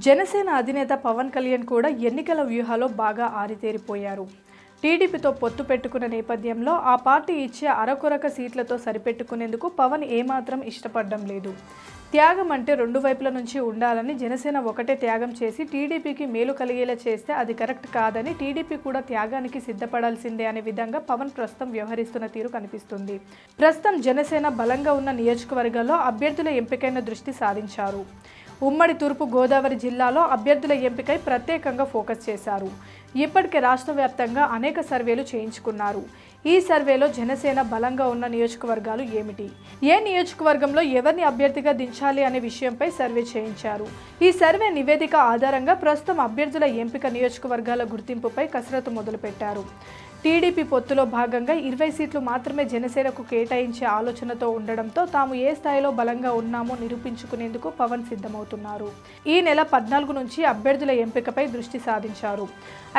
జనసేన అధినేత పవన్ కళ్యాణ్ కూడా ఎన్నికల వ్యూహాలో బాగా ఆరితేరిపోయారు. టీడీపీతో పొత్తు పెట్టుకున్న నేపథ్యంలో ఆ పార్టీ ఇచ్చే అరకొరక సీట్లతో సరిపెట్టుకునేందుకు పవన్ ఏమాత్రం ఇష్టపడడం లేదు. త్యాగం అంటే రెండు వైపుల నుంచి ఉండాలని, జనసేన ఒకటే త్యాగం చేసి టీడీపీకి మేలు కలిగేలా చేస్తే అది కరెక్ట్ కాదని, టీడీపీ కూడా త్యాగానికి సిద్ధపడాల్సిందే అనే విధంగా పవన్ ప్రస్తుతం వ్యవహరిస్తున్న తీరు కనిపిస్తుంది. ప్రస్తుతం జనసేన బలంగా ఉన్న నియోజకవర్గాల్లో అభ్యర్థుల ఎంపికైన దృష్టి సారించారు. ఉమ్మడి తూర్పు గోదావరి జిల్లాలో అభ్యర్థుల ఎంపికై ప్రత్యేకంగా ఫోకస్ చేశారు. ఇప్పటికే రాష్ట్ర వ్యాప్తంగా అనేక సర్వేలు చేయించుకున్నారు. ఈ సర్వేలో జనసేన బలంగా ఉన్న నియోజకవర్గాలు ఏమిటి, ఏ నియోజకవర్గంలో ఎవరిని అభ్యర్థిగా దించాలి అనే విషయంపై సర్వే చేయించారు. ఈ సర్వే నివేదిక ఆధారంగా ప్రస్తుతం అభ్యర్థుల ఎంపిక నియోజకవర్గాల గుర్తింపుపై కసరత్తు మొదలుపెట్టారు. టీడీపీ పొత్తులో భాగంగా 20 సీట్లు మాత్రమే జనసేనకు కేటాయించే ఆలోచనతో ఉండడంతో తాము ఏ స్థాయిలో బలంగా ఉన్నామో నిరూపించుకునేందుకు పవన్ సిద్ధమవుతున్నారు. ఈ నెల 14 నుంచి అభ్యర్థుల ఎంపికపై దృష్టి సాధించారు.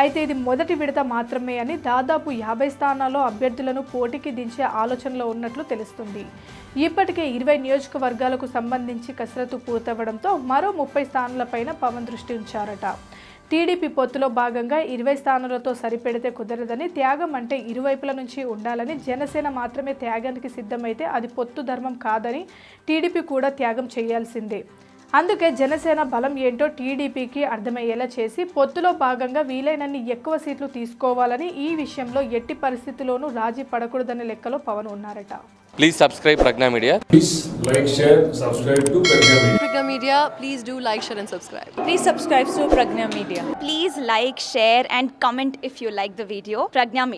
అయితే ఇది మొదటి విడత మాత్రమే అని, దాదాపు 50 స్థానాల్లో అభ్యర్థులను పోటీకి దించే ఆలోచనలో ఉన్నట్లు తెలుస్తుంది. ఇప్పటికే 20 నియోజకవర్గాలకు సంబంధించి కసరత్తు పూర్తవడంతో మరో 30 స్థానాలపైన పవన్ దృష్టి ఉంచారట. టీడీపీ పొత్తులో భాగంగా 20 స్థానాలతో సరిపెడితే కుదరదని, త్యాగం అంటే ఇరువైపుల నుంచి ఉండాలని, జనసేన మాత్రమే త్యాగానికి సిద్ధమైతే అది పొత్తు ధర్మం కాదని, టీడీపీ కూడా త్యాగం చేయాల్సిందే. అందుకే జనసేన బలం ఏంటో టీడీపీకి అర్థమయ్యేలా చేసి పొత్తులో భాగంగా వీలైనన్ని ఎక్కువ సీట్లు తీసుకోవాలని, ఈ విషయంలో ఎట్టి పరిస్థితుల్లోనూ రాజీ పడకూడదనే లెక్కలో పవన్ ఉన్నారట. Please subscribe Pragna Media. Please like, share, subscribe to Pragna Media. Pragna Media, please do like, share and subscribe. Please subscribe to Pragna Media. Please like, share and comment if you like the video. Pragna Media.